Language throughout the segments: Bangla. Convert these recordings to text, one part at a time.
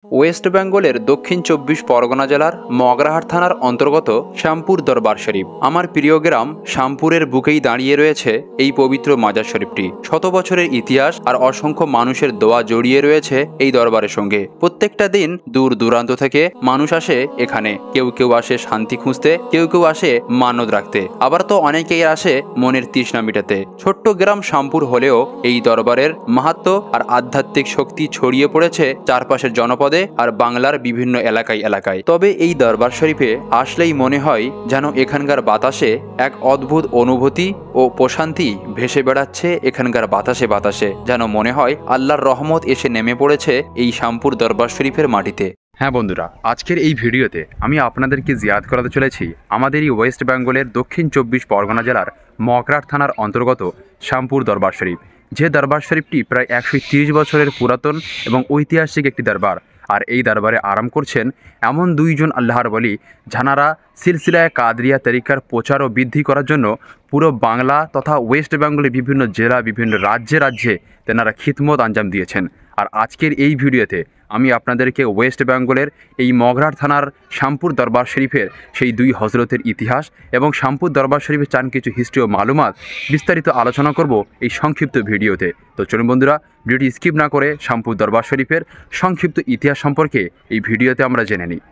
ওয়েস্ট বেঙ্গলের দক্ষিণ ২৪ পরগনা জেলার মগরাহাট থানার অন্তর্গত শ্যামপুর দরবার শরীফ। আমার প্রিয় গ্রাম শ্যামপুরের বুকেই দাঁড়িয়ে রয়েছে এই পবিত্র মাজার শরীফটি। শত বছরের ইতিহাস আর অসংখ্য মানুষের দোয়া জড়িয়ে রয়েছে এই দরবারের সঙ্গে। প্রত্যেকটা দিন দূর দূরান্ত থেকে মানুষ আসে এখানে। কেউ কেউ আসে শান্তি খুঁজতে, কেউ কেউ আসে মানত রাখতে, আবার তো অনেকেই আসে মনের তৃষ্ণা মেটাতে। ছোট্ট গ্রাম শ্যামপুর হলেও এই দরবারের মাহাত্ম্য আর আধ্যাত্মিক শক্তি ছড়িয়ে পড়েছে চারপাশের জনপদে আর বাংলার বিভিন্ন এলাকায়। তবে এই দরবার শরীফে আসলেই মনে হয় যেন এখানকার বাতাসে এক অদ্ভুত অনুভূতি ও প্রশান্তি ভেসে বেড়াচ্ছে। এখানকার বাতাসে যেন মনে হয় আল্লাহর রহমত এসে নেমে পড়েছে এই শ্যামপুর দরবার শরীফের মাটিতে। হ্যাঁ বন্ধুরা, আজকের এই ভিডিওতে আমি আপনাদেরকে জিয়ারত করাতে চলেছি আমাদের এই ওয়েস্ট বেঙ্গলের দক্ষিণ ২৪ পরগনা জেলার মগরাহাট থানার অন্তর্গত শ্যামপুর দরবার শরীফ। যে দরবার শরীফটি প্রায় ১৩০ বছরের পুরাতন এবং ঐতিহাসিক একটি দরবার। আর এই দরবারে আরাম করছেন এমন দুইজন আল্লাহর ওলি যাঁরা সিলসিলায় কাদরিয়া তরিকার প্রচার ও বৃদ্ধি করার জন্য পুরো বাংলা তথা ওয়েস্ট বেঙ্গলের বিভিন্ন জেলা, বিভিন্ন রাজ্যে তেনারা খিদমত আঞ্জাম দিয়েছেন। আর আজকের এই ভিডিওতে আমি আপনাদেরকে ওয়েস্ট বেঙ্গলের এই মগরাহাট থানার শ্যামপুর দরবার শরীফের সেই দুই হজরতের ইতিহাস এবং শ্যামপুর দরবার শরীফের চান কিছু হিস্ট্রি ও মালুমাত বিস্তারিত আলোচনা করব এই সংক্ষিপ্ত ভিডিওতে। তো চলুন বন্ধুরা, ভিডিওটি স্কিপ না করে শ্যামপুর দরবার শরীফের সংক্ষিপ্ত ইতিহাস সম্পর্কে এই ভিডিওতে আমরা জেনে নিই।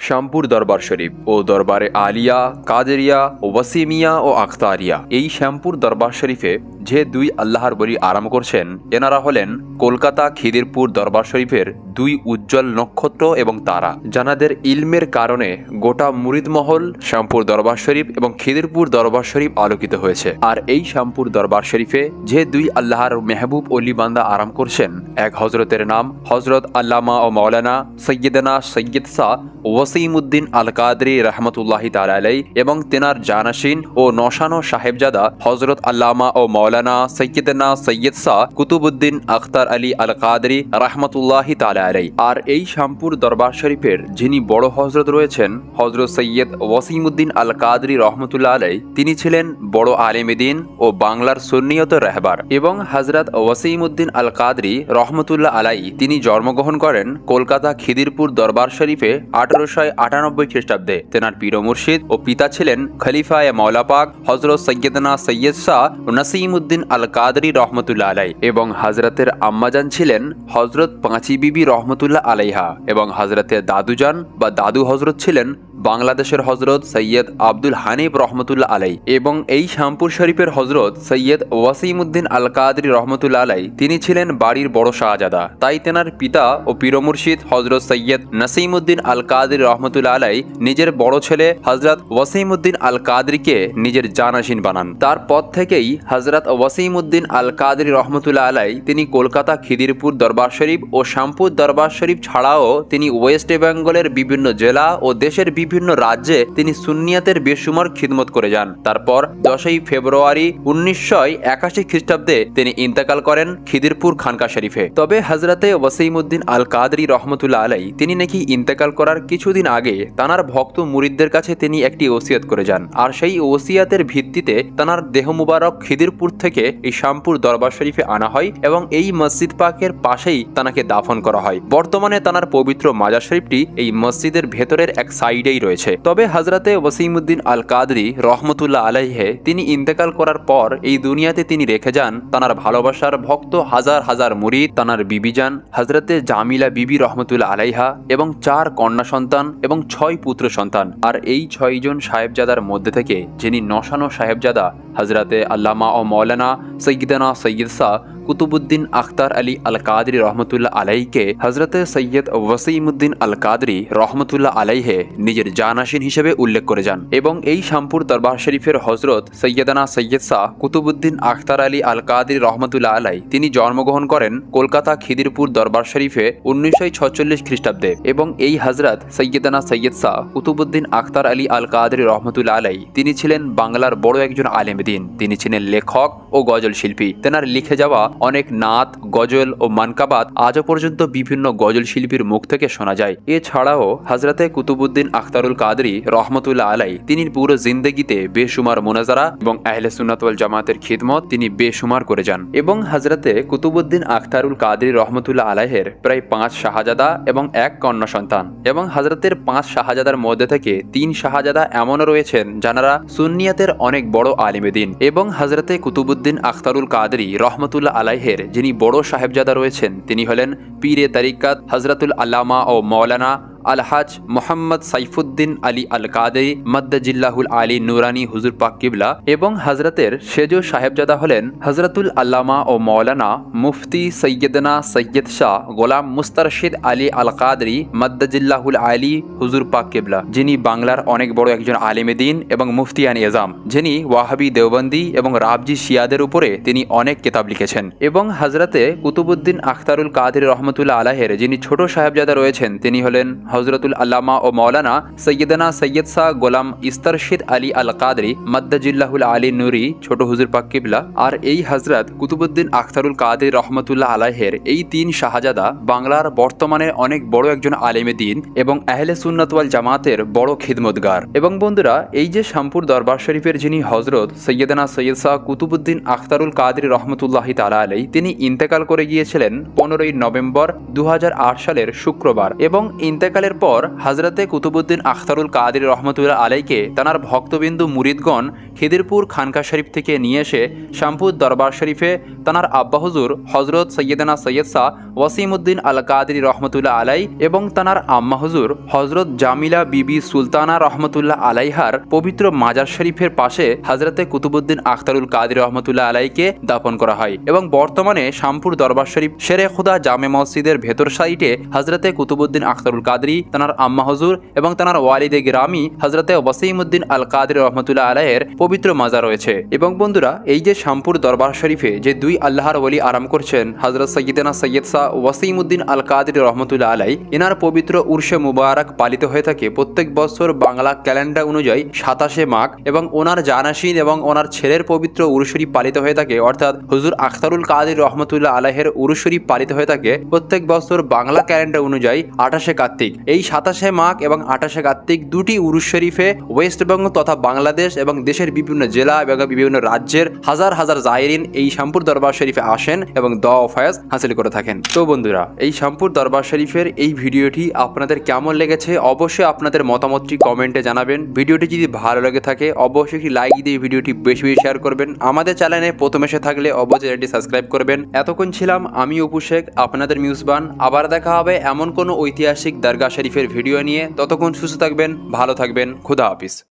শ্যামপুর দরবার শরীফ ও দরবারে আলিয়া, কাদেরিয়া, ওয়াসিমিয়া ও আখতারিয়া। এই শ্যামপুর দরবার শরীফে যে দুই আল্লাহর বলি আরাম করছেন এনারা হলেন কলকাতা খিদিরপুর দরবার শরীফের দুই উজ্জ্বল নক্ষত্র এবং তারা, যানাদের ইলমের কারণে গোটা মুরিদমহল শ্যামপুর দরবার শরীফ এবং খিদিরপুর দরবার শরীফ আলোকিত হয়েছে। আর এই শ্যামপুর দরবার শরীফে যে দুই আল্লাহর মেহবুব অলি বান্দা আরাম করছেন, এক হজরতের নাম হজরত আল্লামা ও মৌলানা সৈয়দনা সৈয়দ শাহ ওয়াসিমউদ্দিন আল কাদরি রহমতুল্লাহি তাআলা আলাইহি এবং তেনার জানাশিন ও নশানো সাহেবজাদা হজরত আল্লামা ও মৌলানা সৈয়দনা সৈয়দ শাহ কুতুবউদ্দিন আখতার আলী আল কাদরি রহমতুল্লাহি তাআলা আলাইহি। আর এই শ্যামপুর দরবার শরীফের যিনি বড় হজরত রয়েছেন হজরত সৈয়দ ওয়াসিমউদ্দিন আল কাদরি রহমতুল্লাহ আলাইহি, তিনি ছিলেন বড় আলেম দ্বীন ও বাংলার সুন্নিয়ত রাহবার। এবং হজরত ওয়াসিমউদ্দিন আল কাদরি রহমতুল্লাহ আলাইহি তিনি জন্মগ্রহণ করেন কলকাতা খিদিরপুর দরবার শরীফে ১৮৯৮ খ্রিস্টাব্দে। তেনার পীর মুর্শিদ ও পিতা ছিলেন খলিফায়ে মাওলা পাক হজরত সৈয়দনা সৈয়দ শাহ নাসিমউদ্দিন আল কাদরি রহমতুল্লাহ আলাইহি এবং হজরতের আম্মাজান ছিলেন হজরত পাঁচি বিবি রহমতুল্লাহ আলাইহা এবং হজরতের দাদুজান বা দাদু হজরত ছিলেন বাংলাদেশের হজরত সৈয়দ আব্দুল হানিফ রহমতুল্লাহ আলাইহি। এবং এই শ্যামপুর শরীফের হজরত সৈয়দ ওয়াসিমউদ্দিন আল কাদরি রহমতুল্লাহ আলাইহি তিনি ছিলেন বাড়ির বড় শাহজাদা। তাই তেনার পিতা ও পীর মুর্শিদ হজরত সৈয়দ নাসিমউদ্দিন আল কাদরি রহমতুল্লাহ আলাইহি নিজের বড় ছেলে হজরত ওয়াসিমউদ্দিন আল কাদরিকে নিজের জানাশিন বানান। তারপর থেকেই হজরত ওয়াসিমউদ্দিন আল কাদরি রহমতুল্লাহ আলাইহি তিনি কলকাতা খিদিরপুর দরবার শরীফ ও শ্যামপুর দরবার শরীফ ছাড়াও তিনি ওয়েস্ট বেঙ্গলের বিভিন্ন জেলা ও দেশের বিভিন্ন রাজ্যে তিনি সুন্নিয়াতের বেশুমার খিদমত করে যান। তারপর ১০ই ফেব্রুয়ারি ১৯৮১ খ্রিস্টাব্দে তিনি ইন্তেকাল করেন খিদিরপুর খানকা শরীফে। তবে হজরতে ওয়াসিমউদ্দিন আল কাদরি রহমতুল্লাহ আলাইহি তিনি নাকি ইন্তেকাল করার কিছুদিন আগে তানার ভক্ত মুরিদদের কাছে তিনি একটি ওসিয়ত করে যান। আর সেই ওসিয়াতের ভিত্তিতে তানার দেহ মুবারক খিদিরপুর থেকে এই শ্যামপুর দরবার শরীফে আনা হয় এবং এই মসজিদ পাকের পাশেই তানাকে দাফন করা হয়। বর্তমানে তানার পবিত্র মাজার শরীফটি এই মসজিদের ভেতরের এক সাইডেই রয়েছে। তবে হজরতে ওয়াসিমউদ্দিন আল কাদরি রহমতুল্লাহ আলাইহি তিনি ইন্তেকাল করার পর এই দুনিয়াতে তিনি রেখে যান তানার ভালোবাসার ভক্ত হাজার হাজার মুরিদ, তানার বিবিজান হজরতে জামিলা বিবি রহমতুল্লাহ আলাইহা এবং ৪ কন্যা সন্তান এবং ৬ পুত্র সন্তান। আর এই ৬ জন সাহেবজাদার মধ্যে থেকে যিনি নশানো সাহেবজাদা হজরতে আল্লামা ও মৌলানা সৈয়দনা সৈয়দ শাহ কুতুবউদ্দিন আখতার আলী আল কাদরি রহমতুল্লাহ আলাইহিকে হজরতে সৈয়দ ওয়াসিমউদ্দিন আল কাদরি রহমতুল্লাহ আলাইহি নিজের জানাশিন হিসেবে উল্লেখ করে যান। এবং এই শ্যামপুর দরবার শরীফের হজরত সৈয়দনা সৈয়দ শাহ কুতুবউদ্দিন আখতার আলী আল কাদরি রহমতুল্লাহ আলাইহি তিনি জন্মগ্রহণ করেন কলকাতা খিদিরপুর দরবার শরীফে ১৯৪৬ খ্রিস্টাব্দে। এবং এই হজরত সৈয়দনা সৈয়দ শাহ কুতুবউদ্দিন আখতার আলী আল কাদরি রহমতুল্লাহ আলাইহি তিনি ছিলেন বাংলার বড় একজন আলেম দ্বীন। তিনি ছিলেন লেখক ও গজল শিল্পী। তেনার লিখে যাওয়া অনেক নাত, গজল ও মানকাবাত আজও পর্যন্ত বিভিন্ন গজল শিল্পীর মুখ থেকে শোনা যায়। এছাড়াও হযরতে কুতুবউদ্দিন আখতারুল কাদরী রহমতুল্লাহ আলাই তিনি পুরো জিন্দেগিতে বেশুমার মুনাজারা এবং আহলে সুন্নাত ওয়াল জামাতের খিদমত তিনি বেশুমার করে যান। এবং হযরতে কুতুবউদ্দিন আখতারুল কাদরী রহমতুল্লাহ আলাইহের প্রায় 5 শাহজাদা এবং 1 কন্যা সন্তান। এবং হযরতের 5 শাহজাদার মধ্যে থেকে 3 শাহজাদা এমনও রয়েছেন যারা সুন্নিয়াতের অনেক বড় আলিমে দ্বীন। এবং হযরতে কুতুবউদ্দিন আখতারুল কাদরী রহমতুল্লাহ আলাইহের যিনি বড় সাহেবজাদা রয়েছেন তিনি হলেন পীরে তরিকত হযরতুল আল্লামা ও মাওলানা আলহাজ মোহাম্মদ সাইফুদ্দিন আলী আল কাদরী মদ্দাজিল্লাহুল আলী নুরানি হুজুর পাক কিবলা। এবং হযরতের সেজো সাহেবজাদা হলেন হযরতুল আল্লামা ও মাওলানা মুফতি সৈয়দনা সৈয়দ শাহ গোলাম মুস্তারশিদ আলী আল কাদরী মদ্দাজিল্লাহুল আলী হুজুর পাক কিবলা, যিনি বাংলার অনেক বড় একজন আলিমে দ্বীন এবং মুফতিয়ান এজাম, যিনি ওয়াহাবি দেওবন্দি এবং রাবজি শিয়াদের উপরে তিনি অনেক কিতাব লিখেছেন। এবং হযরতে কুতুবউদ্দিন আখতারুল কাদরী রহমতুল্লাহ আলাইহের যিনি ছোট সাহেবজাদা রয়েছেন তিনি হলেন হযরতুল আল্লামা ও মাওলানা সৈয়দনা সৈয়দ শাহ গোলাম ইস্তারশিদ আলী আল কাদরী মদ্দাজিল্লাহুল আলী নুরি ছোট হুজুর পাক কিবলা। আর এই হযরত কুতুবউদ্দিন আখতারুল কাদরী রহমতুল্লাহ আলাইহের এই 3 শাহজাদা বাংলার বর্তমানে অনেক বড় একজন আলেমে দ্বীন এবং আহলে সুন্নাত ওয়াল জামাতের বড় খিদমতগার। এবং বন্ধুরা, এই যে শামপুর দরবার শরীফের যিনি হযরত সৈয়দনা সৈয়দ শাহ কুতুবউদ্দিন আখতারুল কাদরী রহমতুল্লাহি তাআলা আলাইহি তিনি ইন্তেকাল করে গিয়েছিলেন 15ই নভেম্বর 2008 সালের শুক্রবার। এবং ইন্তেকালের পর হযরতে কুতুবউদ্দিন আখতারুল কাদরী রহমতুল্লাহ আলাইকে তানার ভক্তবিন্দু মুরিদগণ খিদিরপুর খানকা শরীফ থেকে নিয়ে এসে শামপুর দরবার শরীফে তানার আব্বা হুজুর হযরত সৈয়দনা সৈয়দ শাহ ওয়াসিমউদ্দিন আল কাদরী রহমতুল্লাহ আলাই এবং তানার আম্মা হুজুর হযরত জামিলা বিবি সুলতানা রহমতুল্লাহ আলাইহার পবিত্র মাজার শরীফের পাশে হযরতে কুতুবউদ্দিন আখতারুল কাদরী রহমতুল্লাহ আলাইকে দাফন করা হয়। এবং বর্তমানে শামপুর দরবার শরীফ শেরে খুদা জামে মসজিদের ভেতর সাইটে হযরতে কুতুবউদ্দিন আখতারুল কাদরী, তানার আম্মা হুজুর এবং তানার ওয়ালিদে গিরামি হযরতে ওয়াসিমউদ্দিন আল কাদরী রহমতুল্লাহ আলাইহের পবিত্র মাজার রয়েছে। এবং বন্ধুরা, এই যে শামপুর দরবার শরীফে যে 2 আল্লাহর ওলি আরাম করছেন হযরত সৈয়দনা সৈয়দ শাহ ওয়াসিমউদ্দিন আল কাদরী রহমতুল্লাহ আলাই, এনার পবিত্র উরশে মুবারক পালিত হয়ে থাকে প্রত্যেক বছর বাংলা ক্যালেন্ডার অনুযায়ী 27শে মাঘ। এবং ওনার জানাসিন এবং ওনার ছেলের পবিত্র উরুস শরীফ পালিত হয়ে থাকে, অর্থাৎ হুজুর আখতারুল কাদরী রহমতুল্লাহ আলাইহের উরুস শরীফ পালিত হয়ে থাকে প্রত্যেক বছর বাংলা ক্যালেন্ডার অনুযায়ী 28শে কার্তিক। এই 27শে মাঘ এবং 28শে কার্তিক দুটি উরুস শরীফে ওয়েস্টবেঙ্গল তথা বাংলাদেশ এবং দেশের বিভিন্ন জেলা এবং বিভিন্ন রাজ্যের হাজার হাজার জায়রিন এই শামপুর দরবার শরীফে আসেন এবং দোয়া ও ফায়াজ হাসিল করে থাকেন। তো বন্ধুরা, এই শামপুর দরবার শরীফের এই ভিডিওটি আপনাদের কেমন লেগেছে অবশ্যই আপনাদের মতামতটি কমেন্টে জানাবেন। ভিডিওটি যদি ভালো লেগে থাকে অবশ্যই একটি লাইক দিয়ে ভিডিওটি বেশি বেশি শেয়ার করবেন। আমাদের চ্যানেলে প্রথম এসে থাকলে অবশ্যই চ্যানেলটি সাবস্ক্রাইব করবেন। এতক্ষণ ছিলাম আমি অপু শেখ, আপনাদের মিউজবান। আবার দেখা হবে এমন কোনো ঐতিহাসিক দরগা শরীফের ভিডিও নিয়ে। ততক্ষণ সুস্থ থাকবেন, ভালো থাকবেন, খুদা হাফিজ।